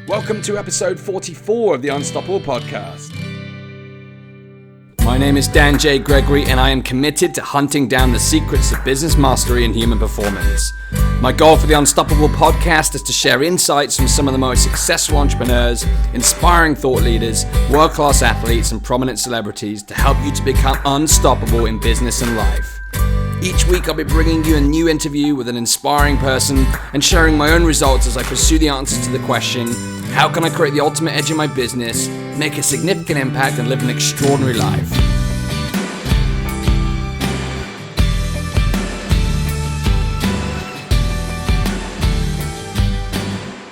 Welcome to episode 44 of the Unstoppable Podcast. My name is Dan J. Gregory, and I am committed to hunting down the secrets of business mastery and human performance. My goal for the Unstoppable Podcast is to share insights from some of the most successful entrepreneurs, inspiring thought leaders, world-class athletes, and prominent celebrities to help you to become unstoppable in business and life. Each week I'll be bringing you a new interview with an inspiring person and sharing my own results as I pursue the answers to the question, how can I create the ultimate edge in my business, make a significant impact, and live an extraordinary life?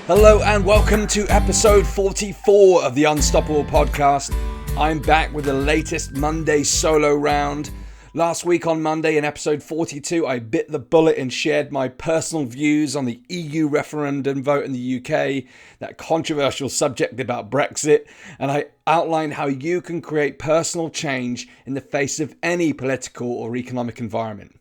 Hello and welcome to episode 44 of the Unstoppable Podcast. I'm back with the latest Monday solo round. Last week on Monday in episode 42, I bit the bullet and shared my personal views on the EU referendum vote in the UK, that controversial subject about Brexit, and I outlined how you can create personal change in the face of any political or economic environment.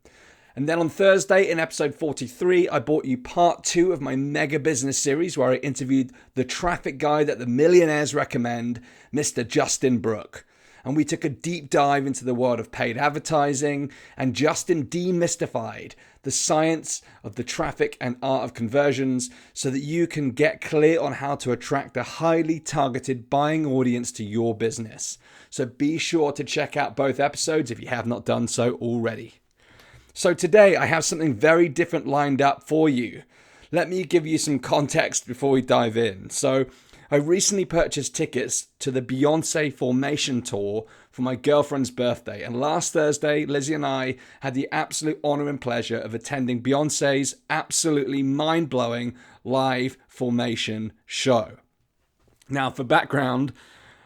And then on Thursday in episode 43, I brought you part 2 of my mega business series where I interviewed the traffic guy that the millionaires recommend, Mr. Justin Brooke. And we took a deep dive into the world of paid advertising, and Justin demystified the science of the traffic and art of conversions so that you can get clear on how to attract a highly targeted buying audience to your business. So be sure to check out both episodes if you have not done so already. So today I have something very different lined up for you. Let me give you some context before we dive in. So I recently purchased tickets to the Beyonce Formation Tour for my girlfriend's birthday. And last Thursday, Lizzie and I had the absolute honor and pleasure of attending Beyonce's absolutely mind-blowing live Formation show. Now, for background,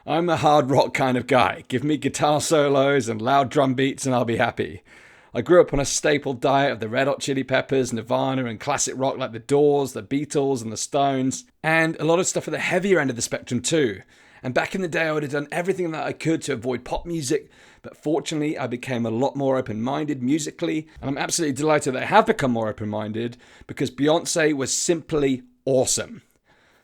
I'm a hard rock kind of guy. Give me guitar solos and loud drum beats and I'll be happy. I grew up on a staple diet of the Red Hot Chili Peppers, Nirvana, and classic rock like the Doors, the Beatles, and the Stones, and a lot of stuff at the heavier end of the spectrum too. And back in the day, I would have done everything that I could to avoid pop music, but fortunately, I became a lot more open-minded musically, and I'm absolutely delighted that I have become more open-minded because Beyonce was simply awesome.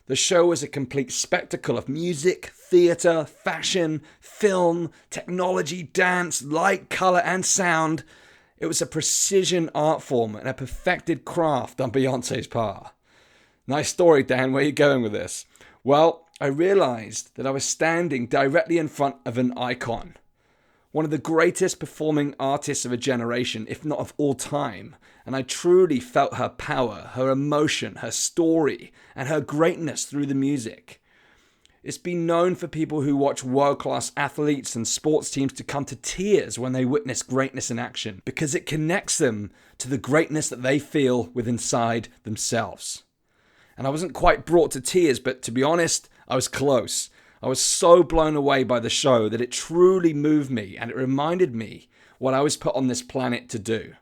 The show was a complete spectacle of music, theatre, fashion, film, technology, dance, light, colour, and sound. It was a precision art form and a perfected craft on Beyonce's part. Nice story, Dan. Where are you going with this? Well, I realized that I was standing directly in front of an icon. One of the greatest performing artists of a generation, if not of all time. And I truly felt her power, her emotion, her story, and her greatness through the music. It's been known for people who watch world-class athletes and sports teams to come to tears when they witness greatness in action because it connects them to the greatness that they feel within inside themselves. And I wasn't quite brought to tears, but to be honest, I was close. I was so blown away by the show that it truly moved me, and it reminded me what I was put on this planet to do.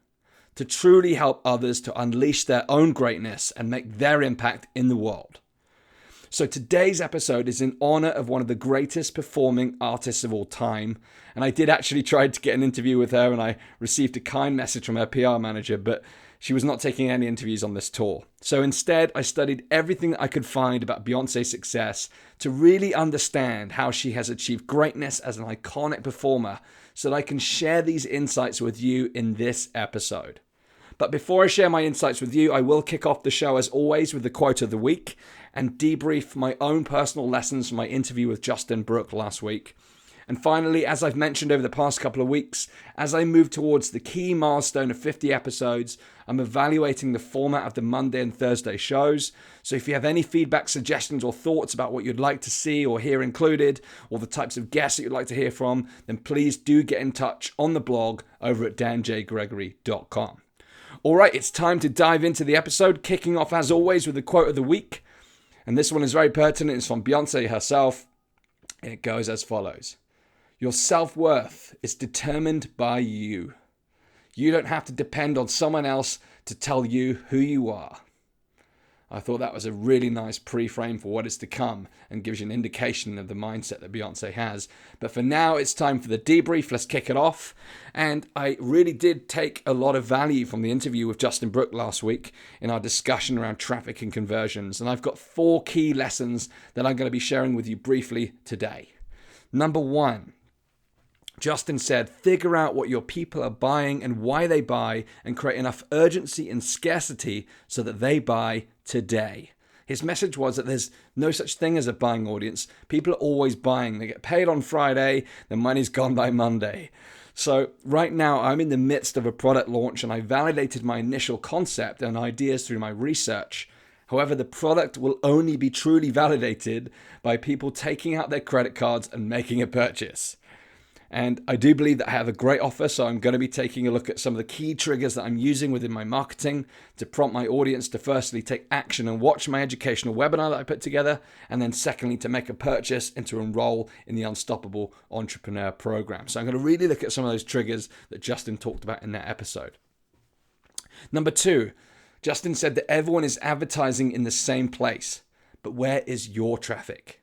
To truly help others to unleash their own greatness and make their impact in the world. So today's episode is in honor of one of the greatest performing artists of all time. And I did actually try to get an interview with her, and I received a kind message from her PR manager, but she was not taking any interviews on this tour. So instead, I studied everything that I could find about Beyonce's success to really understand how she has achieved greatness as an iconic performer so that I can share these insights with you in this episode. But before I share my insights with you, I will kick off the show as always with the quote of the week and debrief my own personal lessons from my interview with Justin Brooke last week. And finally, as I've mentioned over the past couple of weeks, as I move towards the key milestone of 50 episodes, I'm evaluating the format of the Monday and Thursday shows. So if you have any feedback, suggestions, or thoughts about what you'd like to see or hear included, or the types of guests that you'd like to hear from, then please do get in touch on the blog over at danjgregory.com. All right, it's time to dive into the episode, kicking off as always with the quote of the week. And this one is very pertinent. It's from Beyonce herself. It goes as follows. Your self-worth is determined by you. You don't have to depend on someone else to tell you who you are. I thought that was a really nice pre-frame for what is to come and gives you an indication of the mindset that Beyonce has. But for now, it's time for the debrief. Let's kick it off. And I really did take a lot of value from the interview with Justin Brooke last week in our discussion around traffic and conversions. And I've got 4 key lessons that I'm going to be sharing with you briefly today. Number 1. Justin said, figure out what your people are buying and why they buy and create enough urgency and scarcity so that they buy today. His message was that there's no such thing as a buying audience. People are always buying. They get paid on Friday, their money's gone by Monday. So right now I'm in the midst of a product launch and I validated my initial concept and ideas through my research. However, the product will only be truly validated by people taking out their credit cards and making a purchase. And I do believe that I have a great offer, so I'm going to be taking a look at some of the key triggers that I'm using within my marketing to prompt my audience to firstly take action and watch my educational webinar that I put together, and then secondly to make a purchase and to enroll in the Unstoppable Entrepreneur Program. So I'm going to really look at some of those triggers that Justin talked about in that episode. Number 2, Justin said that everyone is advertising in the same place, but where is your traffic?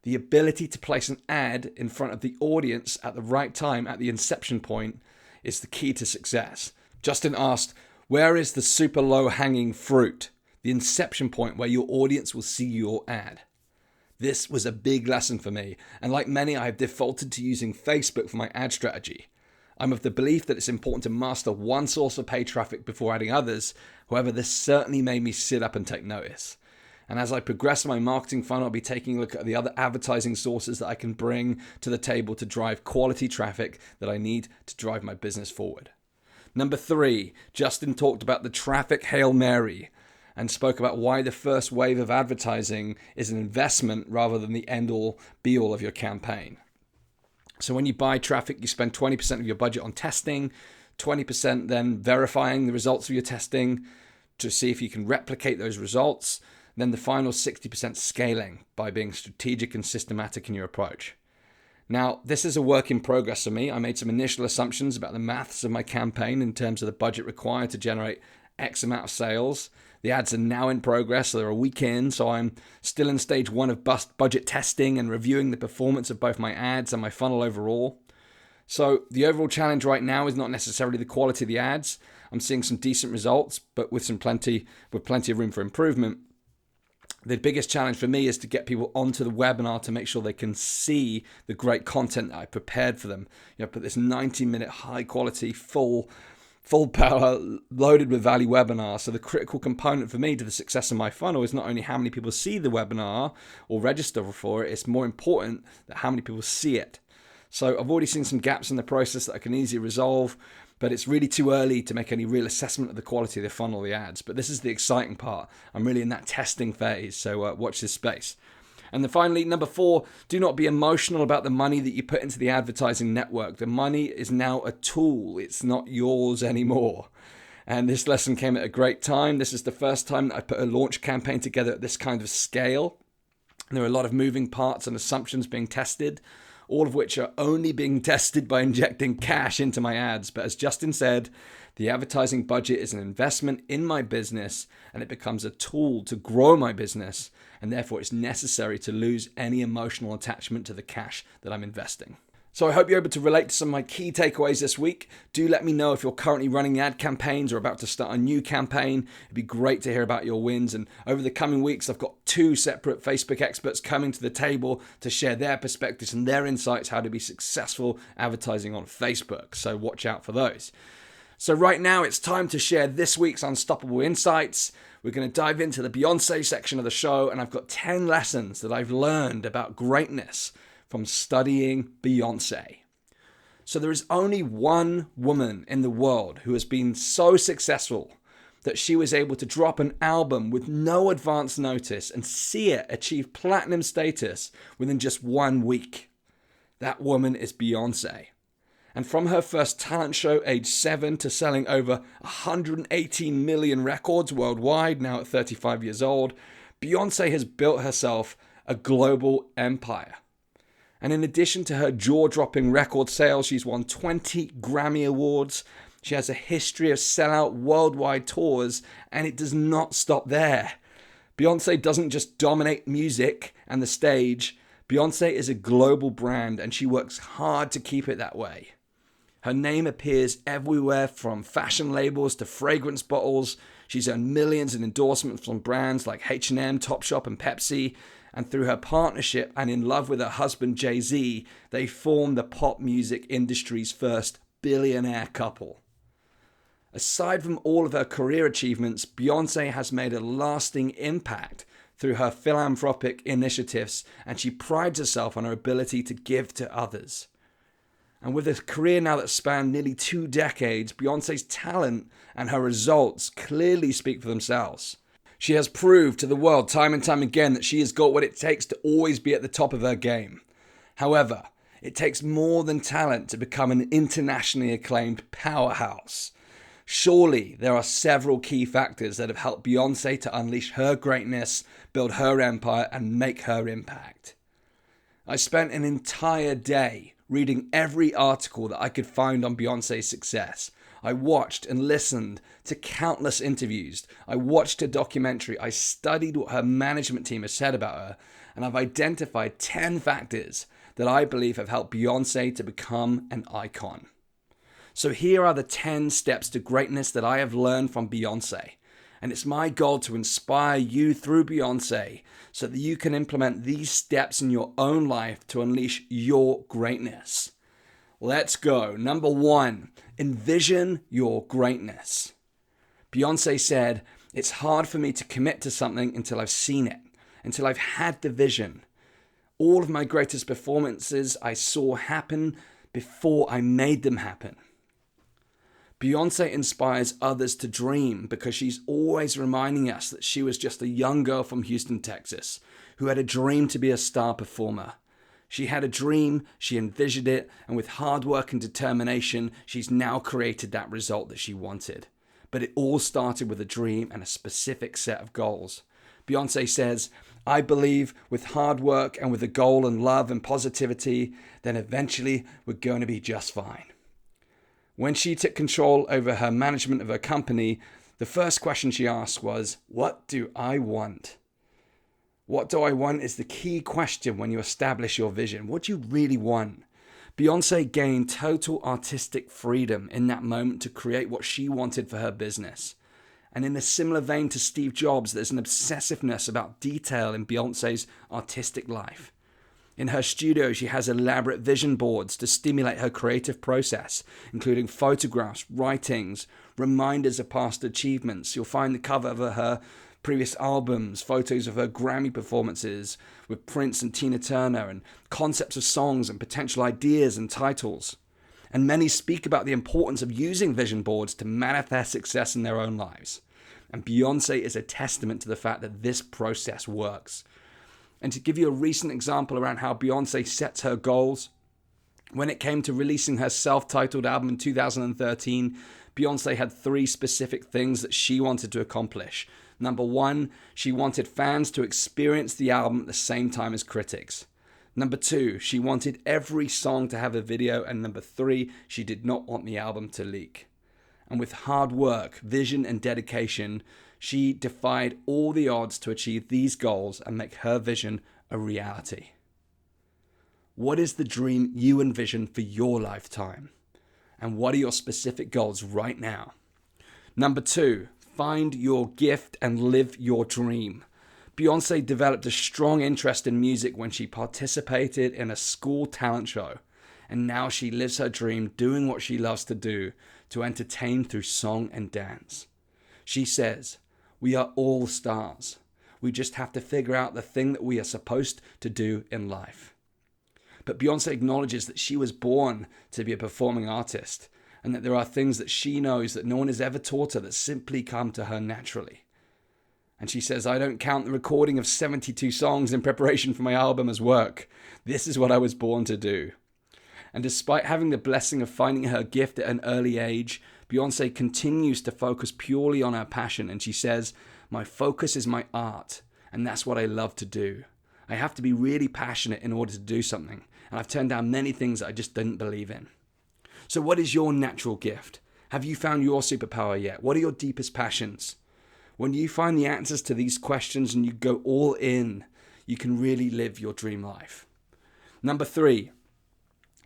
The ability to place an ad in front of the audience at the right time at the inception point is the key to success. Justin asked, where is the super low hanging fruit? The inception point where your audience will see your ad. This was a big lesson for me, and like many, I have defaulted to using Facebook for my ad strategy. I'm of the belief that it's important to master one source of paid traffic before adding others. However, this certainly made me sit up and take notice. And as I progress my marketing funnel, I'll be taking a look at the other advertising sources that I can bring to the table to drive quality traffic that I need to drive my business forward. Number 3, Justin talked about the traffic Hail Mary and spoke about why the first wave of advertising is an investment rather than the end-all, be-all of your campaign. So when you buy traffic, you spend 20% of your budget on testing, 20% then verifying the results of your testing to see if you can replicate those results. Then the final 60% scaling by being strategic and systematic in your approach. Now, this is a work in progress for me. I made some initial assumptions about the maths of my campaign in terms of the budget required to generate X amount of sales. The ads are now in progress, so they're a week in, so I'm still in stage 1 of budget testing and reviewing the performance of both my ads and my funnel overall. So the overall challenge right now is not necessarily the quality of the ads. I'm seeing some decent results, but with plenty of room for improvement. The biggest challenge for me is to get people onto the webinar to make sure they can see the great content that I prepared for them. Put this 90-minute high quality, full power, loaded with value webinar. So the critical component for me to the success of my funnel is not only how many people see the webinar or register for it, it's more important that how many people see it. So I've already seen some gaps in the process that I can easily resolve, but it's really too early to make any real assessment of the quality of the funnel, the ads. But this is the exciting part. I'm really in that testing phase, so watch this space. And then finally, number 4, do not be emotional about the money that you put into the advertising network. The money is now a tool. It's not yours anymore. And this lesson came at a great time. This is the first time that I put a launch campaign together at this kind of scale. There are a lot of moving parts and assumptions being tested, all of which are only being tested by injecting cash into my ads. But as Justin said, the advertising budget is an investment in my business and it becomes a tool to grow my business. And therefore it's necessary to lose any emotional attachment to the cash that I'm investing. So I hope you're able to relate to some of my key takeaways this week. Do let me know if you're currently running ad campaigns or about to start a new campaign. It'd be great to hear about your wins. And over the coming weeks, I've got 2 separate Facebook experts coming to the table to share their perspectives and their insights how to be successful advertising on Facebook. So watch out for those. So right now it's time to share this week's Unstoppable Insights. We're going to dive into the Beyonce section of the show, and I've got 10 lessons that I've learned about greatness from studying Beyonce. So there is only one woman in the world who has been so successful that she was able to drop an album with no advance notice and see it achieve platinum status within just 1 week. That woman is Beyonce. And from her first talent show, age 7, to selling over 118 million records worldwide, now at 35 years old, Beyonce has built herself a global empire. And in addition to her jaw-dropping record sales, she's won 20 Grammy Awards. She has a history of sellout worldwide tours, and it does not stop there. Beyonce doesn't just dominate music and the stage. Beyonce is a global brand and she works hard to keep it that way. Her name appears everywhere from fashion labels to fragrance bottles. She's earned millions in endorsements from brands like H&amp, Topshop and Pepsi. And through her partnership and in love with her husband Jay-Z, they formed the pop music industry's first billionaire couple. Aside from all of her career achievements, Beyonce has made a lasting impact through her philanthropic initiatives, and she prides herself on her ability to give to others. And with a career now that spanned nearly 2 decades, Beyonce's talent and her results clearly speak for themselves. She has proved to the world time and time again that she has got what it takes to always be at the top of her game. However, it takes more than talent to become an internationally acclaimed powerhouse. Surely there are several key factors that have helped Beyonce to unleash her greatness, build her empire, and make her impact. I spent an entire day reading every article that I could find on Beyonce's success. I watched and listened to countless interviews. I watched a documentary. I studied what her management team has said about her. And I've identified 10 factors that I believe have helped Beyonce to become an icon. So here are the 10 steps to greatness that I have learned from Beyonce. And it's my goal to inspire you through Beyonce so that you can implement these steps in your own life to unleash your greatness. Let's go. Number 1, envision your greatness. Beyonce said, "It's hard for me to commit to something until I've seen it, until I've had the vision. All of my greatest performances I saw happen before I made them happen." Beyonce inspires others to dream because she's always reminding us that she was just a young girl from Houston, Texas, who had a dream to be a star performer. She had a dream, she envisioned it, and with hard work and determination, she's now created that result that she wanted. But it all started with a dream and a specific set of goals. Beyonce says, "I believe with hard work and with a goal and love and positivity, then eventually we're going to be just fine." When she took control over her management of her company, the first question she asked was, "What do I want?" What do I want is the key question when you establish your vision. What do you really want? Beyonce gained total artistic freedom in that moment to create what she wanted for her business. And in a similar vein to Steve Jobs, there's an obsessiveness about detail in Beyonce's artistic life. In her studio, she has elaborate vision boards to stimulate her creative process, including photographs, writings, reminders of past achievements. You'll find the cover of her previous albums, photos of her Grammy performances with Prince and Tina Turner, and concepts of songs and potential ideas and titles. And many speak about the importance of using vision boards to manifest success in their own lives. And Beyonce is a testament to the fact that this process works. And to give you a recent example around how Beyonce sets her goals, when it came to releasing her self-titled album in 2013, Beyonce had 3 specific things that she wanted to accomplish. Number 1, she wanted fans to experience the album at the same time as critics. Number 2, she wanted every song to have a video. And number 3, she did not want the album to leak. And with hard work, vision, and dedication, she defied all the odds to achieve these goals and make her vision a reality. What is the dream you envision for your lifetime? And what are your specific goals right now? Number 2, find your gift and live your dream. Beyonce developed a strong interest in music when she participated in a school talent show. And now she lives her dream doing what she loves to do, to entertain through song and dance. She says, "We are all stars. We just have to figure out the thing that we are supposed to do in life." But Beyonce acknowledges that she was born to be a performing artist, and that there are things that she knows that no one has ever taught her that simply come to her naturally. And she says, "I don't count the recording of 72 songs in preparation for my album as work. This is what I was born to do." And despite having the blessing of finding her gift at an early age, Beyonce continues to focus purely on her passion. And she says, "My focus is my art, and that's what I love to do. I have to be really passionate in order to do something. And I've turned down many things that I just didn't believe in." So what is your natural gift? Have you found your superpower yet? What are your deepest passions? When you find the answers to these questions and you go all in, you can really live your dream life. Number 3,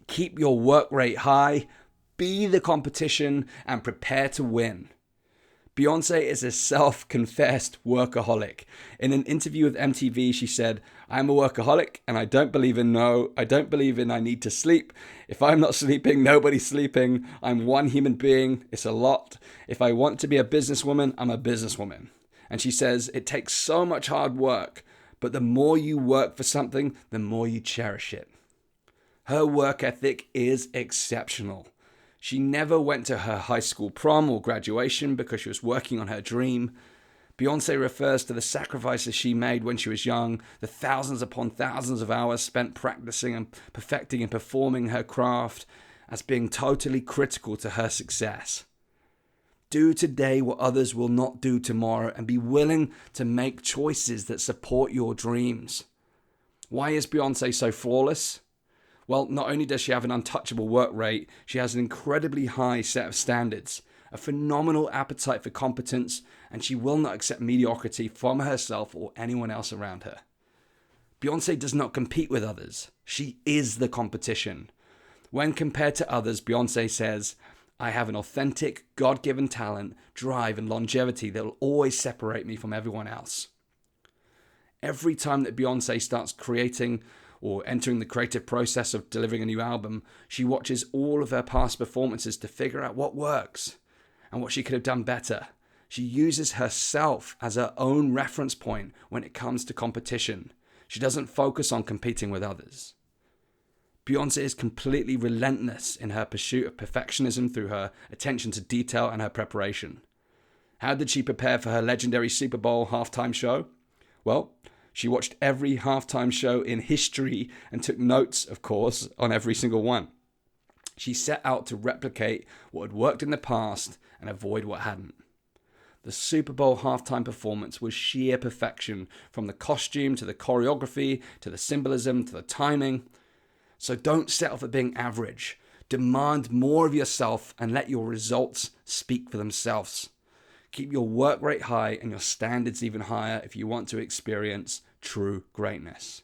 keep your work rate high, be the competition, and prepare to win. Beyonce is a self-confessed workaholic. In an interview with MTV, she said, "I'm a workaholic and I don't believe in I need to sleep. If I'm not sleeping, nobody's sleeping. I'm one human being. It's a lot. If I want to be a businesswoman, I'm a businesswoman." And she says, "It takes so much hard work, but the more you work for something, the more you cherish it." Her work ethic is exceptional. She never went to her high school prom or graduation because she was working on her dream. Beyonce refers to the sacrifices she made when she was young, the thousands upon thousands of hours spent practicing and perfecting and performing her craft, as being totally critical to her success. Do today what others will not do tomorrow, and be willing to make choices that support your dreams. Why is Beyonce so flawless? Well, not only does she have an untouchable work rate, she has an incredibly high set of standards, a phenomenal appetite for competence, and she will not accept mediocrity from herself or anyone else around her. Beyonce does not compete with others. She is the competition. When compared to others, Beyonce says, "I have an authentic, God-given talent, drive, and longevity that will always separate me from everyone else." Every time that Beyonce starts creating or entering the creative process of delivering a new album, she watches all of her past performances to figure out what works and what she could have done better. She uses herself as her own reference point when it comes to competition. She doesn't focus on competing with others. Beyonce is completely relentless in her pursuit of perfectionism through her attention to detail and her preparation. How did she prepare for her legendary Super Bowl halftime show? Well, she watched every halftime show in history and took notes, of course, on every single one. She set out to replicate what had worked in the past and avoid what hadn't. The Super Bowl halftime performance was sheer perfection, from the costume to the choreography to the symbolism to the timing. So don't settle for being average. Demand more of yourself and let your results speak for themselves. Keep your work rate high and your standards even higher if you want to experience true greatness.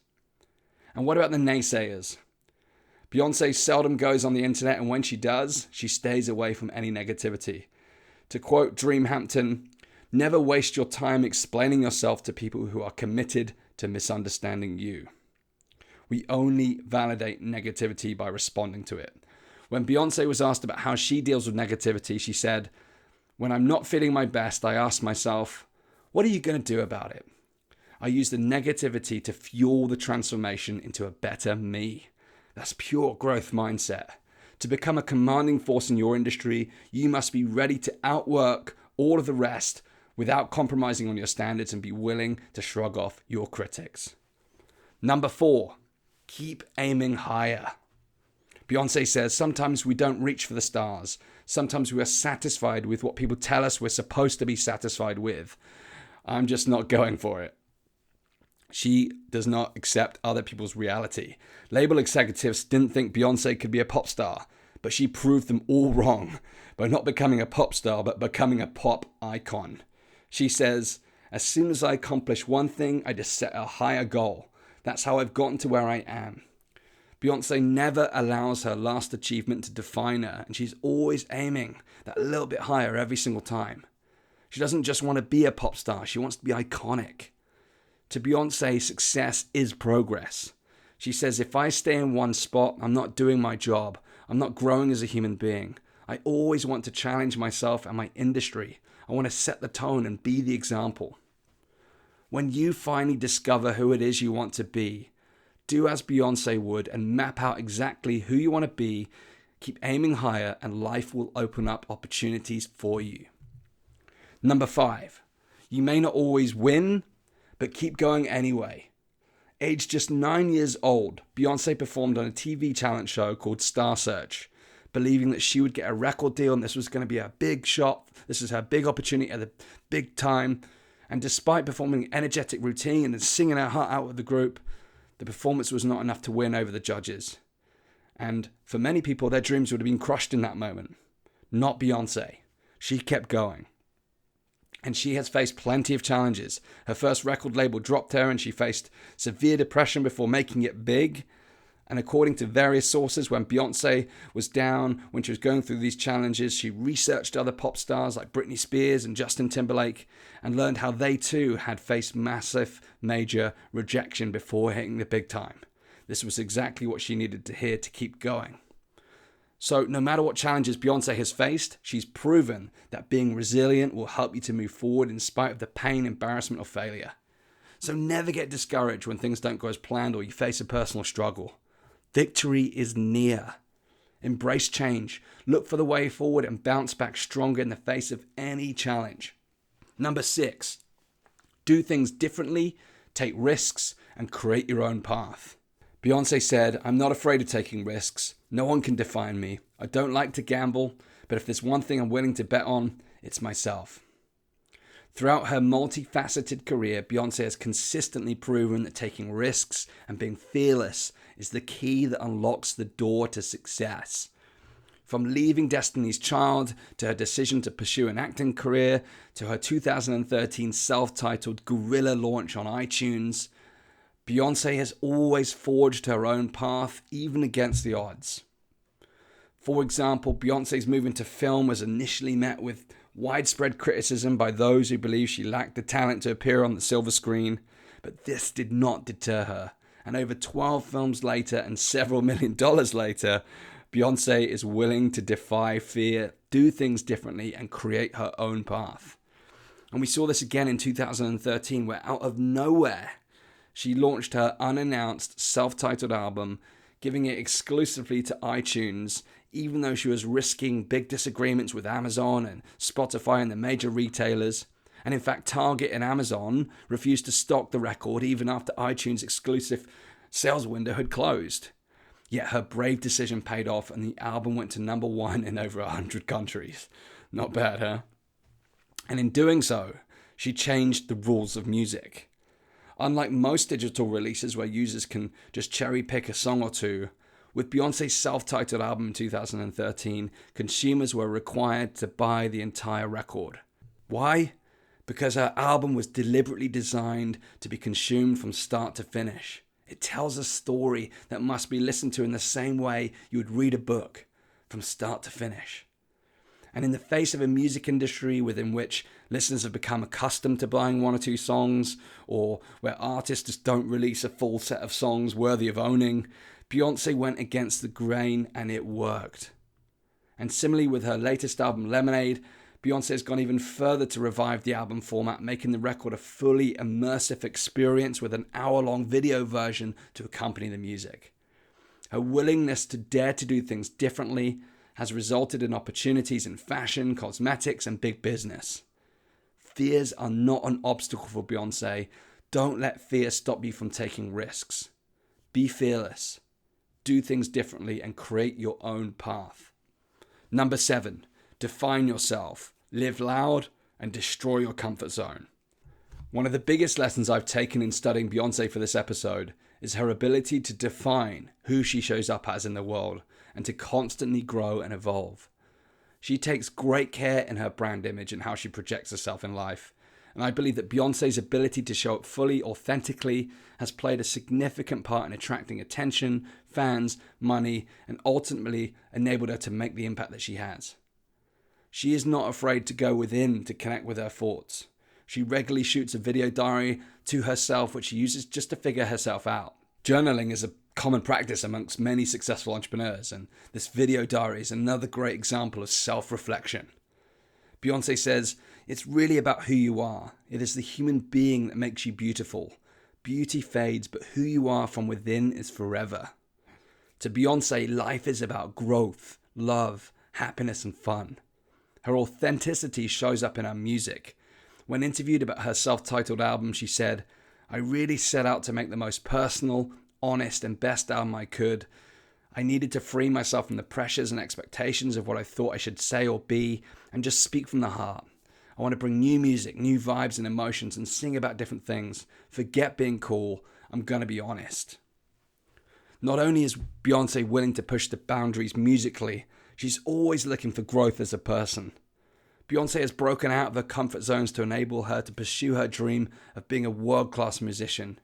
And what about the naysayers? Beyonce seldom goes on the internet, and when she does, she stays away from any negativity. To quote Dream Hampton, "Never waste your time explaining yourself to people who are committed to misunderstanding you." We only validate negativity by responding to it. When Beyonce was asked about how she deals with negativity, she said, "When I'm not feeling my best, I ask myself, what are you going to do about it? I use the negativity to fuel the transformation into a better me." That's pure growth mindset. To become a commanding force in your industry, you must be ready to outwork all of the rest without compromising on your standards, and be willing to shrug off your critics. Number 4, keep aiming higher. Beyonce says, "Sometimes we don't reach for the stars. Sometimes we are satisfied with what people tell us we're supposed to be satisfied with. I'm just not going for it." She does not accept other people's reality. Label executives didn't think Beyonce could be a pop star, but she proved them all wrong by not becoming a pop star, but becoming a pop icon. She says, "As soon as I accomplish one thing, I just set a higher goal. That's how I've gotten to where I am." Beyonce never allows her last achievement to define her, and she's always aiming that little bit higher every single time. She doesn't just want to be a pop star, she wants to be iconic. To Beyonce, success is progress. She says, "If I stay in one spot, I'm not doing my job. I'm not growing as a human being. I always want to challenge myself and my industry. I want to set the tone and be the example." When you finally discover who it is you want to be, do as Beyonce would and map out exactly who you want to be. Keep aiming higher and life will open up opportunities for you. Number 5, you may not always win, but keep going anyway. Aged just 9 years old, Beyonce performed on a TV talent show called Star Search, believing that she would get a record deal and this was going to be a big shot. This is her big opportunity at the big time. And despite performing an energetic routine and singing her heart out with the group, the performance was not enough to win over the judges. And for many people, their dreams would have been crushed in that moment. Not Beyonce. She kept going. And she has faced plenty of challenges. Her first record label dropped her and she faced severe depression before making it big. And according to various sources, when Beyonce was down, when she was going through these challenges, she researched other pop stars like Britney Spears and Justin Timberlake and learned how they too had faced massive, major rejection before hitting the big time. This was exactly what she needed to hear to keep going. So no matter what challenges Beyonce has faced, she's proven that being resilient will help you to move forward in spite of the pain, embarrassment, or failure. So never get discouraged when things don't go as planned or you face a personal struggle. Victory is near. Embrace change, look for the way forward, and bounce back stronger in the face of any challenge. Number 6, do things differently, take risks, and create your own path. Beyonce said, "I'm not afraid of taking risks. No one can define me. I don't like to gamble, but if there's one thing I'm willing to bet on, it's myself." Throughout her multifaceted career, Beyonce has consistently proven that taking risks and being fearless is the key that unlocks the door to success. From leaving Destiny's Child, to her decision to pursue an acting career, to her 2013 self-titled Guerrilla launch on iTunes, Beyonce has always forged her own path, even against the odds. For example, Beyonce's move into film was initially met with widespread criticism by those who believe she lacked the talent to appear on the silver screen, but this did not deter her. And over 12 films later and several $1 million later, Beyonce is willing to defy fear, do things differently, and create her own path. And we saw this again in 2013, where out of nowhere, she launched her unannounced self-titled album, giving it exclusively to iTunes, even though she was risking big disagreements with Amazon and Spotify and the major retailers. And in fact, Target and Amazon refused to stock the record even after iTunes' exclusive sales window had closed. Yet her brave decision paid off and the album went to number 1 in over 100 countries. Not bad, huh? And in doing so, she changed the rules of music. Unlike most digital releases where users can just cherry pick a song or two, with Beyonce's self-titled album in 2013, consumers were required to buy the entire record. Why? Because her album was deliberately designed to be consumed from start to finish. It tells a story that must be listened to in the same way you would read a book, from start to finish. And in the face of a music industry within which listeners have become accustomed to buying 1 or 2 songs, or where artists just don't release a full set of songs worthy of owning, Beyonce went against the grain and it worked. And similarly with her latest album, Lemonade, Beyonce has gone even further to revive the album format, making the record a fully immersive experience with an hour-long video version to accompany the music. Her willingness to dare to do things differently has resulted in opportunities in fashion, cosmetics, and big business. Fears are not an obstacle for Beyonce. Don't let fear stop you from taking risks. Be fearless. Do things differently and create your own path. Number 7, define yourself, live loud, and destroy your comfort zone. One of the biggest lessons I've taken in studying Beyonce for this episode is her ability to define who she shows up as in the world and to constantly grow and evolve. She takes great care in her brand image and how she projects herself in life. And I believe that Beyonce's ability to show up fully, authentically, has played a significant part in attracting attention, fans, money, and ultimately enabled her to make the impact that she has. She is not afraid to go within to connect with her thoughts. She regularly shoots a video diary to herself, which she uses just to figure herself out. Journaling is a common practice amongst many successful entrepreneurs, and this video diary is another great example of self-reflection. Beyonce says, "It's really about who you are. It is the human being that makes you beautiful. Beauty fades, but who you are from within is forever." To Beyonce, life is about growth, love, happiness, and fun. Her authenticity shows up in her music. When interviewed about her self-titled album, she said, "I really set out to make the most personal, honest, and best album I could. I needed to free myself from the pressures and expectations of what I thought I should say or be, and just speak from the heart. I want to bring new music, new vibes and emotions, and sing about different things. Forget being cool. I'm going to be honest." Not only is Beyonce willing to push the boundaries musically, she's always looking for growth as a person. Beyonce has broken out of her comfort zones to enable her to pursue her dream of being a world-class musician.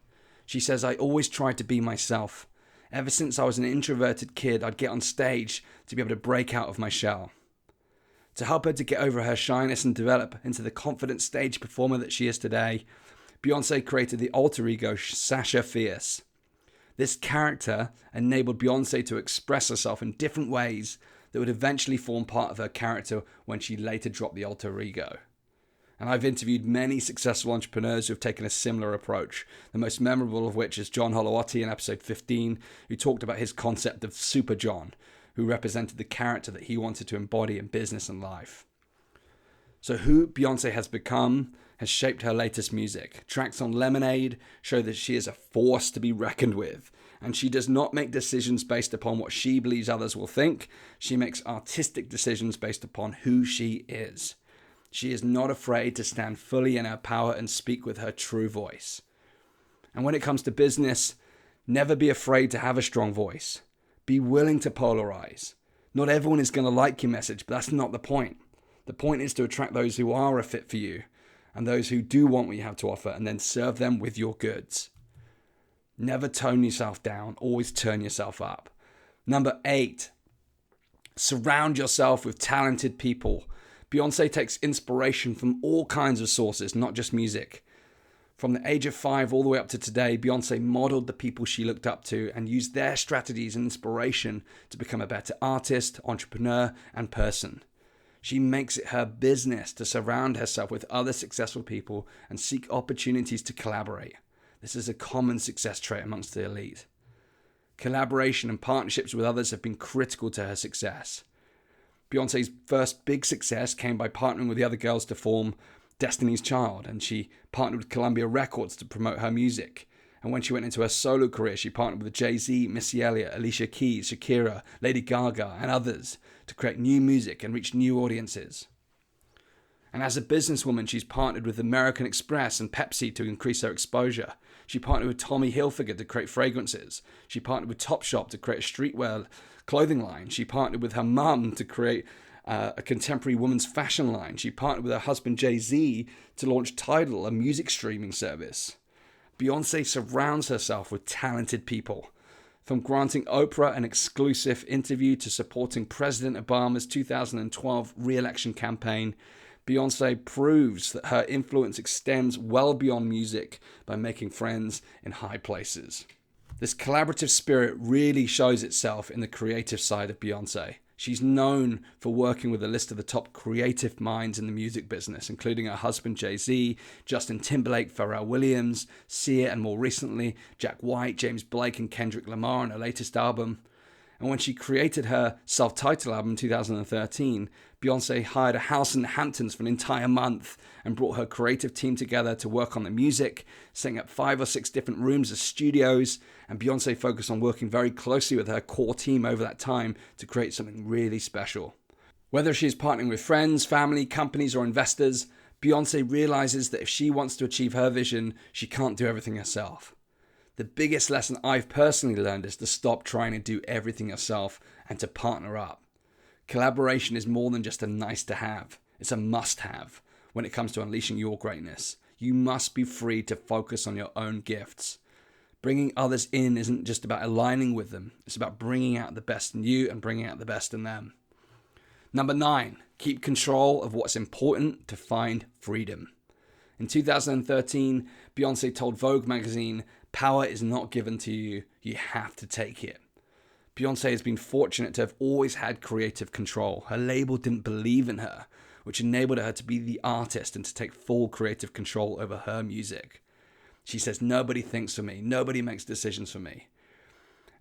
She says, "I always tried to be myself. Ever since I was an introverted kid, I'd get on stage to be able to break out of my shell." To help her to get over her shyness and develop into the confident stage performer that she is today, Beyonce created the alter ego Sasha Fierce. This character enabled Beyonce to express herself in different ways that would eventually form part of her character when she later dropped the alter ego. And I've interviewed many successful entrepreneurs who have taken a similar approach, the most memorable of which is John Holowati in episode 15, who talked about his concept of Super John, who represented the character that he wanted to embody in business and life. So who Beyonce has become has shaped her latest music. Tracks on Lemonade show that she is a force to be reckoned with, and she does not make decisions based upon what she believes others will think. She makes artistic decisions based upon who she is. She is not afraid to stand fully in her power and speak with her true voice. And when it comes to business, never be afraid to have a strong voice. Be willing to polarize. Not everyone is going to like your message, but that's not the point. The point is to attract those who are a fit for you and those who do want what you have to offer, and then serve them with your goods. Never tone yourself down. Always turn yourself up. Number 8, surround yourself with talented people. Beyonce takes inspiration from all kinds of sources, not just music. From the age of 5 all the way up to today, Beyonce modeled the people she looked up to and used their strategies and inspiration to become a better artist, entrepreneur, and person. She makes it her business to surround herself with other successful people and seek opportunities to collaborate. This is a common success trait amongst the elite. Collaboration and partnerships with others have been critical to her success. Beyonce's first big success came by partnering with the other girls to form Destiny's Child, and she partnered with Columbia Records to promote her music. And when she went into her solo career, she partnered with Jay-Z, Missy Elliott, Alicia Keys, Shakira, Lady Gaga, and others to create new music and reach new audiences. And as a businesswoman, she's partnered with American Express and Pepsi to increase her exposure. She partnered with Tommy Hilfiger to create fragrances. She partnered with Topshop to create a streetwear clothing line. She partnered with her mum to create a contemporary women's fashion line. She partnered with her husband Jay-Z to launch Tidal, a music streaming service. Beyonce surrounds herself with talented people. From granting Oprah an exclusive interview to supporting President Obama's 2012 re-election campaign, Beyonce proves that her influence extends well beyond music by making friends in high places. This collaborative spirit really shows itself in the creative side of Beyonce. She's known for working with a list of the top creative minds in the music business, including her husband Jay-Z, Justin Timberlake, Pharrell Williams, Sia, and more recently, Jack White, James Blake, and Kendrick Lamar on her latest album. And when she created her self-titled album in 2013, Beyonce hired a house in the Hamptons for an entire month and brought her creative team together to work on the music, setting up 5 or 6 different rooms as studios, and Beyonce focused on working very closely with her core team over that time to create something really special. Whether she's partnering with friends, family, companies, or investors, Beyonce realizes that if she wants to achieve her vision, she can't do everything herself. The biggest lesson I've personally learned is to stop trying to do everything yourself and to partner up. Collaboration is more than just a nice to have. It's a must have when it comes to unleashing your greatness. You must be free to focus on your own gifts. Bringing others in isn't just about aligning with them. It's about bringing out the best in you and bringing out the best in them. Number 9, keep control of what's important to find freedom. In 2013, Beyonce told Vogue magazine, "Power is not given to you, you have to take it." Beyonce has been fortunate to have always had creative control. Her label didn't believe in her, which enabled her to be the artist and to take full creative control over her music. She says, "Nobody thinks for me, nobody makes decisions for me."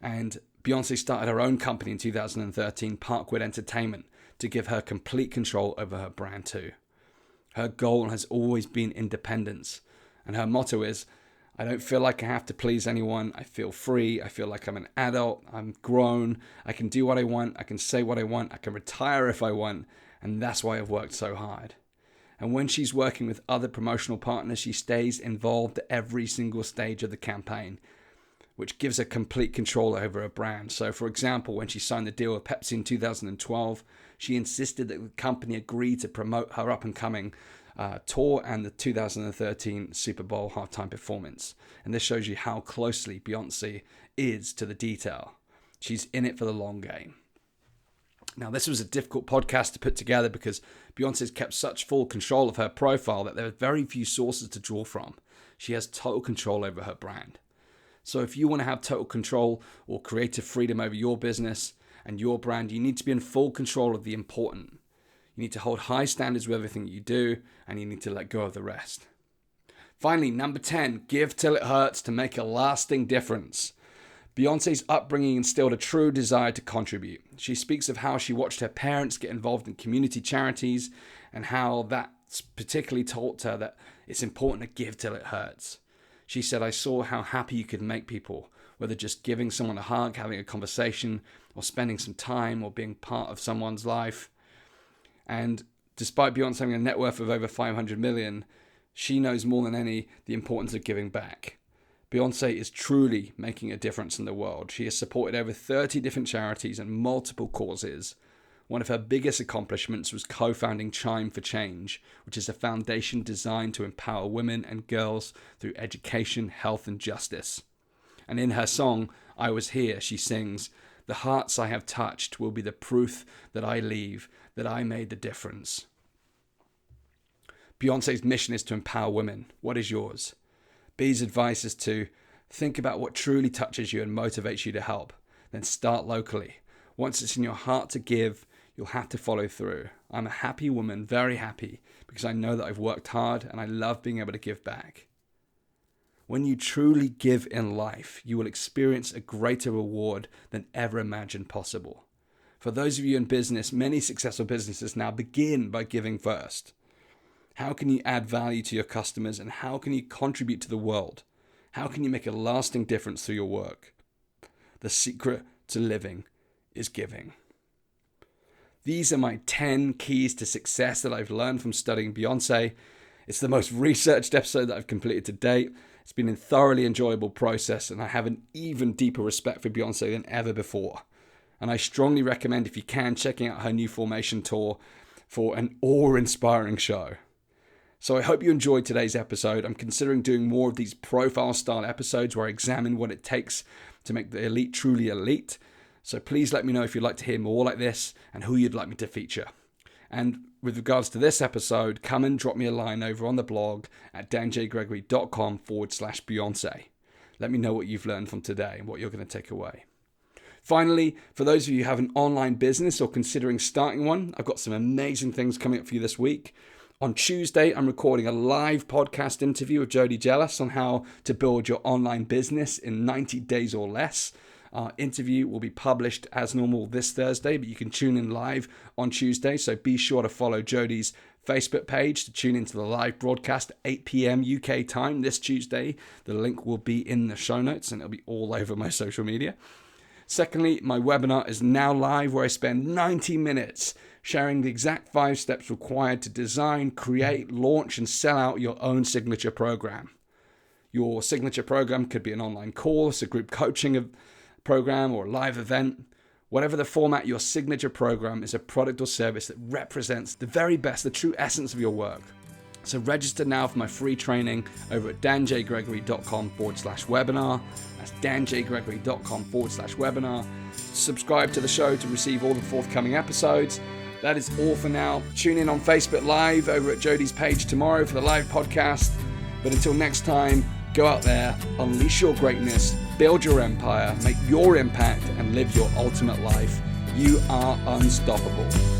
And Beyonce started her own company in 2013, Parkwood Entertainment, to give her complete control over her brand too. Her goal has always been independence, and her motto is, "I don't feel like I have to please anyone. I feel free. I feel like I'm an adult. I'm grown. I can do what I want. I can say what I want. I can retire if I want. And that's why I've worked so hard." And when she's working with other promotional partners, she stays involved at every single stage of the campaign. which gives her complete control over her brand. So for example, when she signed the deal with Pepsi in 2012, she insisted that the company agreed to promote her up-and-coming tour and the 2013 Super Bowl halftime performance. And this shows you how closely Beyonce is to the detail. She's in it for the long game. Now, this was a difficult podcast to put together because Beyonce's kept such full control of her profile that there are very few sources to draw from. She has total control over her brand. So if you want to have total control or creative freedom over your business and your brand, you need to be in full control of the important. You need to hold high standards with everything you do, and you need to let go of the rest. Finally, number 10, give till it hurts to make a lasting difference. Beyonce's upbringing instilled a true desire to contribute. She speaks of how she watched her parents get involved in community charities and how that's particularly taught her that it's important to give till it hurts. She said, I saw how happy you could make people, whether just giving someone a hug, having a conversation, or spending some time, or being part of someone's life. And despite Beyonce having a net worth of over 500 million, she knows more than any the importance of giving back. Beyonce is truly making a difference in the world. She has supported over 30 different charities and multiple causes. One of her biggest accomplishments was co-founding Chime for Change, which is a foundation designed to empower women and girls through education, health, and justice. And in her song, I Was Here, she sings, the hearts I have touched will be the proof that I leave, that I made the difference. Beyonce's mission is to empower women. What is yours? B's advice is to think about what truly touches you and motivates you to help. Then start locally. Once it's in your heart to give, you'll have to follow through. I'm a happy woman, very happy, because I know that I've worked hard and I love being able to give back. When you truly give in life, you will experience a greater reward than ever imagined possible. For those of you in business, many successful businesses now begin by giving first. How can you add value to your customers and how can you contribute to the world? How can you make a lasting difference through your work? The secret to living is giving. These are my 10 keys to success that I've learned from studying Beyonce. It's the most researched episode that I've completed to date. It's been a thoroughly enjoyable process and I have an even deeper respect for Beyonce than ever before. And I strongly recommend, if you can, checking out her new Formation tour for an awe-inspiring show. So I hope you enjoyed today's episode. I'm considering doing more of these profile-style episodes where I examine what it takes to make the elite truly elite. So please let me know if you'd like to hear more like this and who you'd like me to feature. And with regards to this episode, come and drop me a line over on the blog at danjgregory.com/Beyonce. Let me know what you've learned from today and what you're going to take away. Finally, for those of you who have an online business or considering starting one, I've got some amazing things coming up for you this week. On Tuesday, I'm recording a live podcast interview with Jody Jealous on how to build your online business in 90 days or less. Our interview will be published as normal this Thursday, but you can tune in live on Tuesday. So be sure to follow Jody's Facebook page to tune into the live broadcast at 8 p.m. UK time this Tuesday. The link will be in the show notes and it'll be all over my social media. Secondly, my webinar is now live where I spend 90 minutes sharing the exact 5 steps required to design, create, launch, and sell out your own signature program. Your signature program could be an online course, a group coaching program, or a live event. Whatever the format, your signature program is a product or service that represents the very best, the true essence of your work. So register now for my free training over at danjgregory.com/webinar. That's danjgregory.com/webinar. Subscribe to the show to receive all the forthcoming episodes. That is all for now. Tune in on Facebook Live over at Jody's page tomorrow for the live podcast. But until next time, go out there, unleash your greatness, build your empire, make your impact, and live your ultimate life. You are unstoppable.